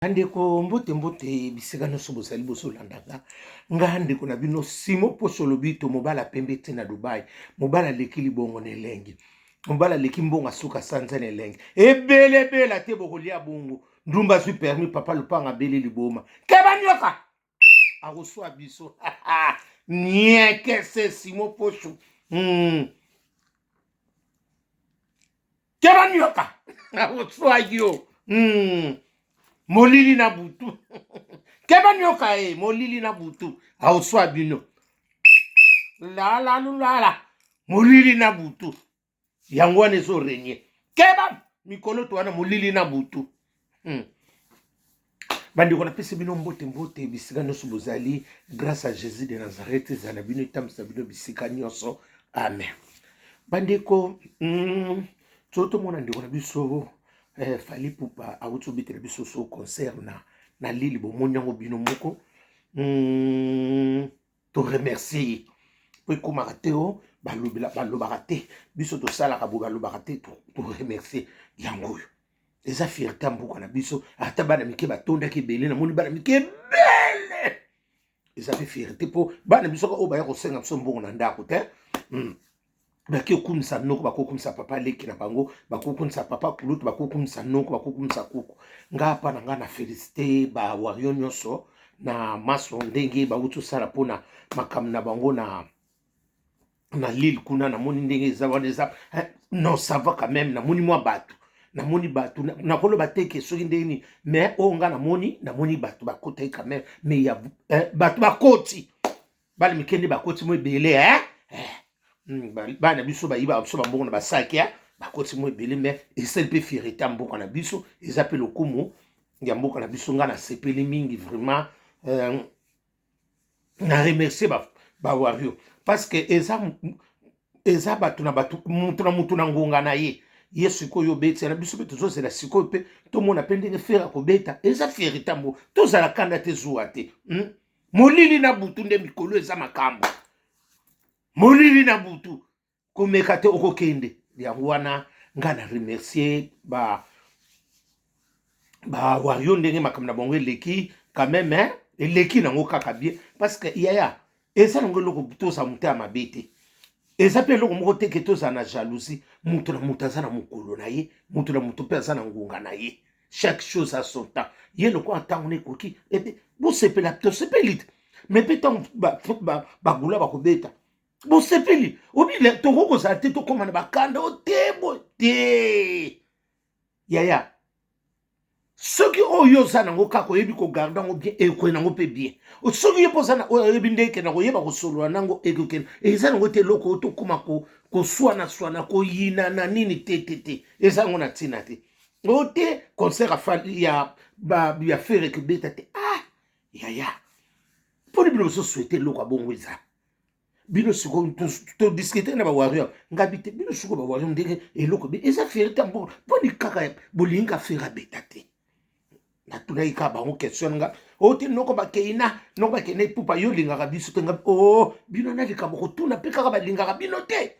Andeko mbote bisika nyonso bozali bozolandanga nga ndeko na bino Simo Poso Lobito mobala pembe te na Dubai mobala leki libongo na elengi mobala leki mbongo suka sanza na elengi ebele te bokolia bongo ndumba zwi permis papa lupanga bele liboma keba nyoka akoswa biso nieke se Simo Poso keba nyoka akoswa yo molili na butu keba nyoka molili na butu auswa bino la molili na butu yango wana ezo renye keba mikolo to wana molili na butu bandeko napesi bino mbote bisika nyonso bozali grâce à Jésus de Nazareth ezala bino etambwisa bino bisika nyonso amen bandeko totomona ndeko na biso Fally Ipupa awuti obetela biso so concert na lili bomoni yango bino moko to remercier po ekomaka te o balobaka te biso tosalaka bo balobaka te to remercier yango oyo eza fierté ya mboka na biso ata bana mike batondaki ebele namoni bana mike ebele eza mpe fierté mpo bana biso oyo baya kosenga biso mbongo na ndako te baki okumisa noko bakokumisa papa leki na bango bakokumisa papa kulutu bakokumisa noko bakokumisa kuku nga pa na nga na félicité bawario nyonso na maso ndenge bauti osala mpona makambo na bango na lile kuna namoni ndenge eza wana eza non ça va quand même namoni mwa bato namoni bato nakoloba te ke soki ndenge nini mais oyo nga namoni bato bakotaki quand même mais ya bato bakoti bana mikende bakoti mo ebele bana biso bayiba biso bambongo na basaki bakoti mo ebele mais esali mpe fierté ya mboka na biso eza mpe lokumu ya mboka na biso nga nasepeli mingi vraiment na remercier bawario parce que eza bato na bato mutu na ngonga na ye sikoyo obeti na biso mpe tozozela sikoyo mpe tomona mpe ndenge fere akobeta eza fierté mbo tozala kanda te zuwa te molili na butu nde mikolo eza makambo molili na butu komeka te okokende yango wana nga na remercier bawario ndenge makambo na bango eleki quand même eleki nango kaka bien parce que yaya eza nango eloko toza moto ya mabe te eza mpe eloko moko teke tozala na jalousie moto na moto aza na mokolo na ye moto na moto mpe aza na ngonga na ye chaque chose a son temps ye lokola ntango na ekoki epe bosepela tosepeli te mais mpe ntango bagula bakobeta bosepeli obile tokokozala te tokóma na bakanda otebo te yaya soki oyo oza nango kaka oyebi kogarde yango bien ekokende nango mpe bien soki ye mpo oza oyebi nde ekende koyeba kosolola nango ekokende eza nango te eloko oyo tokóma koswana koyina na nini te eza yango na ntina te oyo te concert ya fere ekobeta te yaya mponi bino bozosouete eloko abongo eza bino sikoyo todiskute na bawario ngabi te bino sikoyo bawario ndenge eloko be eza fierté mboka mponi kaka bolingi afere abeta te natunaki kaka bango question nga oyo te noko bakei na Ipupa yo olingaka biso te ngabi bino na likambo kotuna mpe kaka balingaka bino te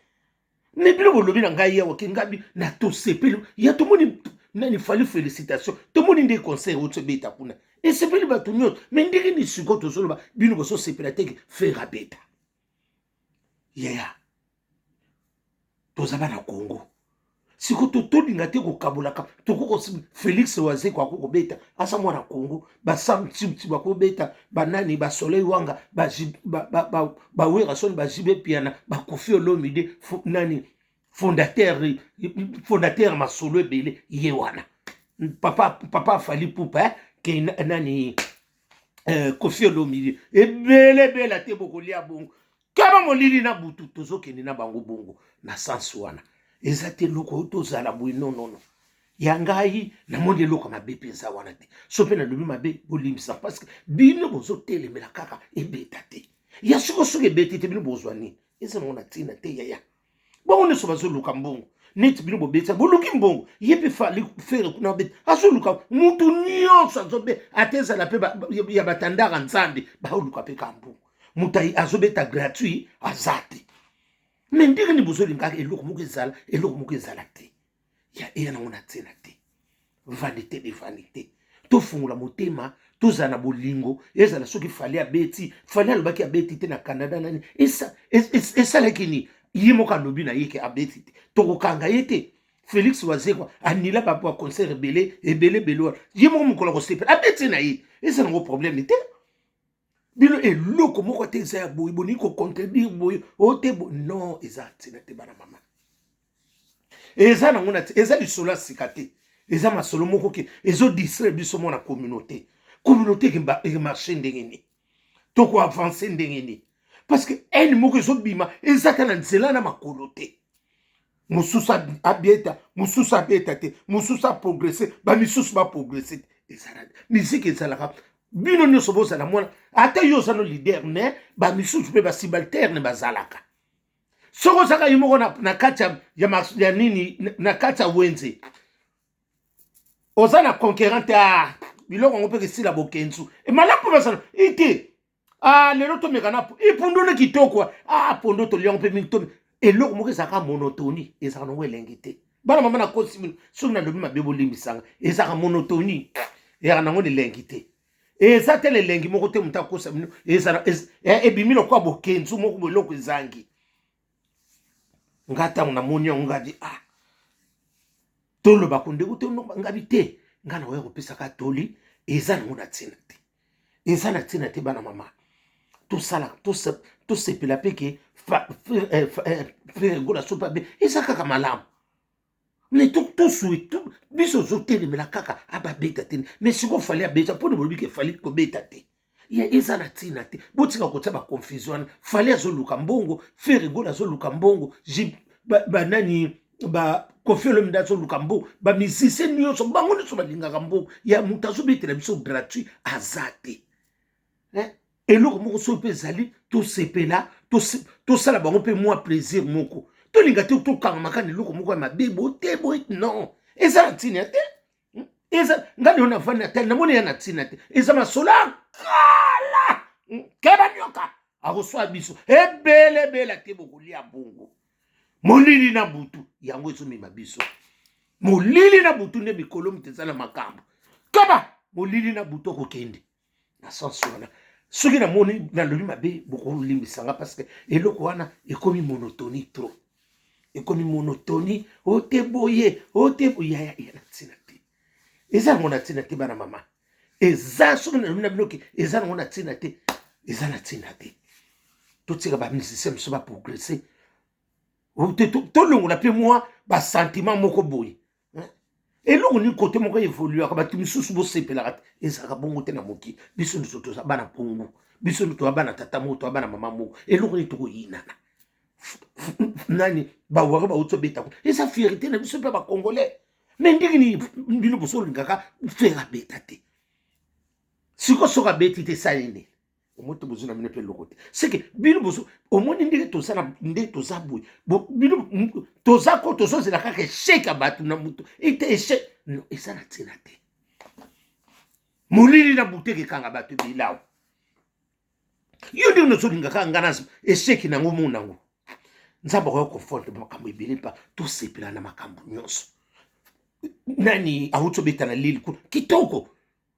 me bino bolobi na ngai yawa ke ngabi na tosepeli ya tomoni nani Fally félicitation tomoni nde concert oyo tobeta kuna esepeli bato nyonso me ndenge ni sikoyo tozoloba bino bozosepela teke fere abeta yaya toza bana Congo siko tolinga te kokabolaka tokoko Félix Wazeko akokobeta asa mwana Congo basamtiti bakobeta banani basoleil wanga bawera soni bajibe piana bakofi olomide nani fondateur masolo ebele ye wana papa Fally Ipupa ke nani kofi olomide ebele te bokolia bongo kaba molili na butu tozokende na bango bongo na sansi wana eza te eloko oyo tozala boye nonono ya ngai namoni eloko mabe mpe eza wana te so mpe nalobi mabe bolimbisa parce que bino bozotelemela kaka ebeta te ya soki ebeti te bino bozwa nini eza nango na ntina te yaya bango nyonso bazoluka mbongo neti bino bobetisa boluki mbongo ye mpe fere kuna beta azoluka mutu nyonso azobe ate ezala mpe ya batandaka nzambe baoluka mpe ka mbongo mutu azobeta gratuit aza te me ndenge ni bozolingaka eloko moko ezala te ya eya nango na ntina te vanité de vanité tofungula motema tozala na bolingo ezala soki fali abeti fali alobaki abeti te na Canada nani esalaki nini ye moko alobi na ye ke abeti te tokokanga ye te Félix Wazekwa anila ba concert ebele wana ye moko mokolo kosepela abeti na ye ezala ngo problème te bino eloko moko te eza ya boye boni kocontredire boye o te non eza ntina te bana mama eza nango na te eza lisolo ya sika te eza masolo moko ke ezodistraire biso mo na communauté emarche ndenge nini tokoavance ndenge nini parce que ene moko ezobima ezaka na nzela na makolo te mosusu abeta te mosusu aprogresse bamisusu baprogresse te ezala misike ezalaka bino nyonso bozala mwana ata yo oza no leader me bamisusu mpe basubalterne bazalaka soki ozaka ye moko na kati ya nini na kati ya wenze oza na conquérant te biloko yango mpe kesila bokenzu emalamu mpe basala ite lelo tomeka na ipundu ne kitoko pondo toliango mpe mingi tomi eloko moko ezalaka monotoni ezalaka nango elengi te bana mama na kosi mino soki nalobi mabe bolimbisanga ezalaka monotoni ezalaka nango elengi te eza te lelengi moko te moto akosa mino ebimi lokwa bokenzu moko boloko ezangi nga ntango namoni yango ngadi toloba kondeko te ngabi te nga na oya kopesaka toli eza nango na ntina te eza na ntina te bana mama tosala tosepela mpe ke frere gola so pabe eza kaka malamu me tosui biso ozotelemela kaka ababeta te me siko fali abeta mpona bolobi ke fali kobeta te eza na ntina te botika kotia baconfusion wana fali azoluka mbongo frere gola azoluka mbongo banani Koffi Olomide azoluka mbongo bamusicien nyonso bango nyonso balingaka mbongo ya moto azobetela biso gratuit aza te eloko moko soki mpe ezali tosepela tosala bango mpe mwa plaisir moko tolinga te tokangamaka na eloko moko ya mabe bote boye non eza na ntina te eza nga leo navandi na tali namoni ya na ntina te eza masolo akala keba nyoka akoswa biso ebelebela te bokolia mbongo molili na butu yango ezomema biso molili na butu nde mikolo miteza na makambo kaba molili na butu okokende na sansi wana soki namoni nalobi mabe bokolimbisanga parce que eloko wana ekomi monotoni trop ekomi monotoni ote boye ya na ntina te eza nango na ntina te bana mama eza soki nalobi na binoki eza nango na ntina te eza na ntina te totika bamusicien biso baprogresse tolongola mpe mwa basentiment moko boye eloko nini kote moko evoluaka bato misusu bosepelaka te ezalaka bongo te na mokili biso nyonso toza bana mpongu biso nyonso toza bana tata moko toza bana mama moko eloko nini tokoyinana nani bawari bauti obetako eza fierité na biso mpe bacongolais me ndenge nini bino boso olingaka fere abeta te siko soki abeti te esalene omoto bozo na mine mpe eloko te seke bino bozo omoni ndenge toza boye bino toza ko tozozela kaka esheke ya bato na moto ete esheke no eza na ntina te molili na butu ekekanga bato bilawo yo ndenge nozolingaka nga na esheke nango monango nzambe akoya konforte makambo ebele mpa tosepela na makambo nyonso nani awuti obeta na lili kuna kitoko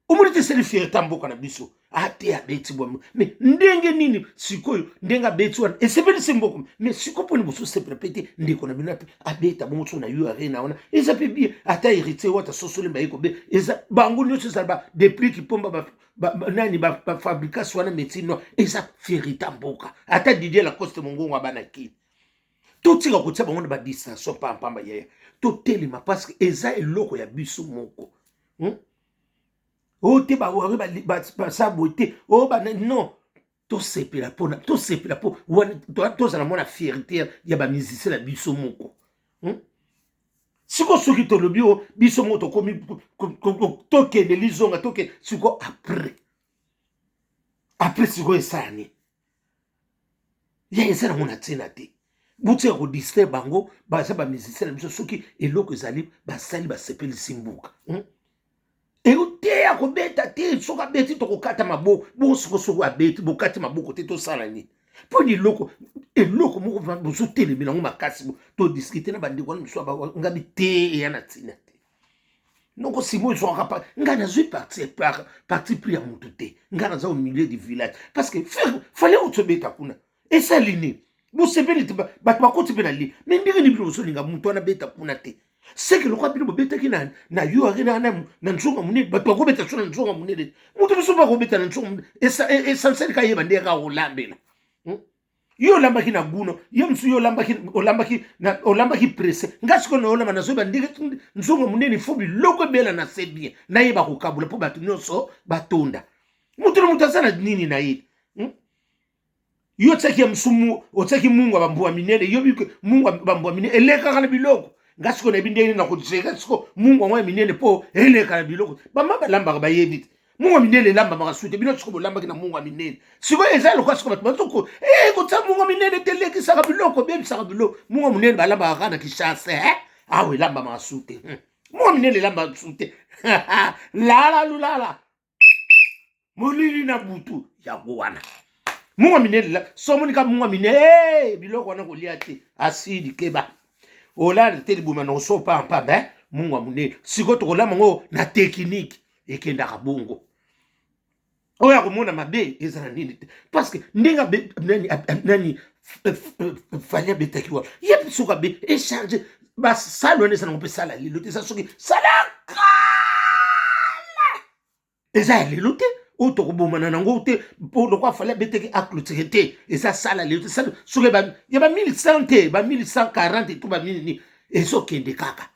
omoni te seli fierté mboka na biso ate abeti bwa me ndenge nini sikoyo ndenge abeti wana esepelisi mboko me siko mponi boso sepela mpe te ndeko na bino mpe abeta bongo so na yo arena wana eza mpe bie ata héritier wata sosolemba ye kobe eza bango nyonso ezala badepliki mpomba nani bafabrikasi wana médecine no eza fierité mboka ata Didier Lacoste mongongo abana kini totika kotia bango na badistinction pampamba yaya totelema parce que eza eloko ya biso moko te bawari basabo te non tosepela mpo tozala mwana fierté ya bamusicien na biso moko siko soki tolobi biso moko tokomi tokende lizonga tokende siko après siko esani ya eza nango na ntina te botika kodistraire bango baza bamusicien na biso soki eloko ezali basali basepelisi mbuka eoteya kobeta te soki abeti tokokata maboko bosokosoko abeti bokati maboko te tosala nini mpo ni eloko moko bozotelemela yango makasi todiskute na bandeko wana misu ngabi te eya na ntina te Donc si moi je pas ngana zui parti pris à mon touté ngana za au milieu du village parce que fallait utobeta kuna et ça lini vous savez ba ko tibela li mais ndenge ni bilo so linga muntu na beta kuna te c'est que le quoi bilo beta ki na yo arena na nzonga munene ba ko beta so na nzonga munene muntu biso ba ko beta na nzonga et ça essentiel ka yeba ndeka o lambela yo lambaki na guno yo msu yo lambaki presse ngasi ko no lamba na zo ba ndenge nzongo munene fobi loko bela na sebia na yeba ko kabula po batu nyonso batonda mutu asana nini na ye yo tsaki msumu otsaki mungu bambua minene yo biko mungu bambua minene eleka kana biloko ngasi ko na bindeni na ko tseka siko mungu ngwa minene po eleka na biloko ba maba lamba ba yebi mungu minene lamba makasute bino tsiko lamba kina mungu minene siko ezalo kwa siko batoko ko tsa mungu minene teleki saka biloko bebi saka biloko mungu minene balamba kana kishase awe lamba makasute mungu minene lamba makasute lala lulala molili na butu ya bwana mungu minene la somoni ka mungu minene biloko wana ko liate asidi keba ola te libuma no so pa ba mungu minene siko to kolama ngo na technique ekenda ka bongo oya komona mabe ezana nini parce que ndinga nani fanya betakiwa yep suka be échanger ba salo ne sana sala lilo te sa soki sala eza lilo te o to ko bomana nango te po lo kwa fallait beteki acluté eza sala lilo te sa soki ba ya ba 1100 te ba 1140 to ba nini ezo kende kaka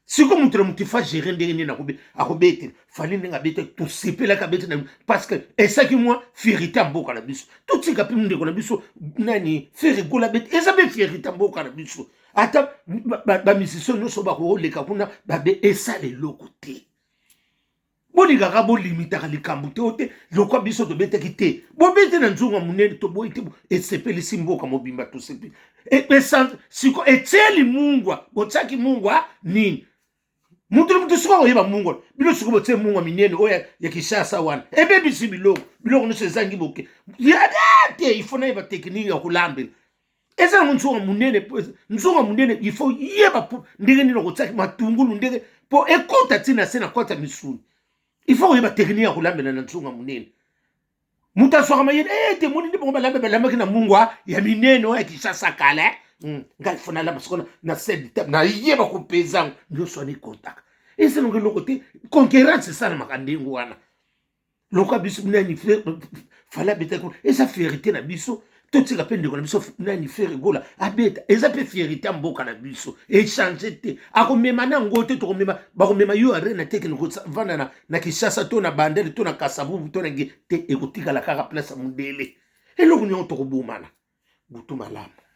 siko mutu mutu fa gérer ndenge ni na akobete fali ndenge abete to sepela ka bete parce que esaki moi vérité mboka na biso tout tika pe ndeko na biso nani faire gola bete eza be vérité mboka na biso ata ba musicien no so ba ko leka kuna ba be esale lokote boni gaga bo limita ka likambu te ote lokwa biso to bete kite bo bete na nzunga munene to bo ite esepeli simboka mobimba to sepeli e pesant siko eteli mungwa botsaki mungwa nini mutu siko yeba mungu bilo siko bote mungu minene oya ya Kishasa wana ebe bisi biloko no sezangi boke ya date ifona yeba technique ya kulambela eza nzonga munene ifo yeba ndenge ni lokotaki matungulu ndenge po ekota tina sena kota misuni ifo yeba technique ya kulambela na nzonga munene muta soka mayene te moni ndi bomba lamba kina mungu ya minene oya Kishasa kala ngai fona la basona na sed na yeba ko pezang ndio soni contact ese longe lokote concurrence sana makandengo wana lokwa biso nani fala beta ko esa fierté na biso totika pende ko na biso nani faire gola abeta esa pe fierté mboka na biso échanger te akomema na ngote to komema ba komema yo arena technique vana na Kishasa to na bandele to na Kasavubu to na te ekotika la kaka place mundele eloko nyo to kobomana butu malamu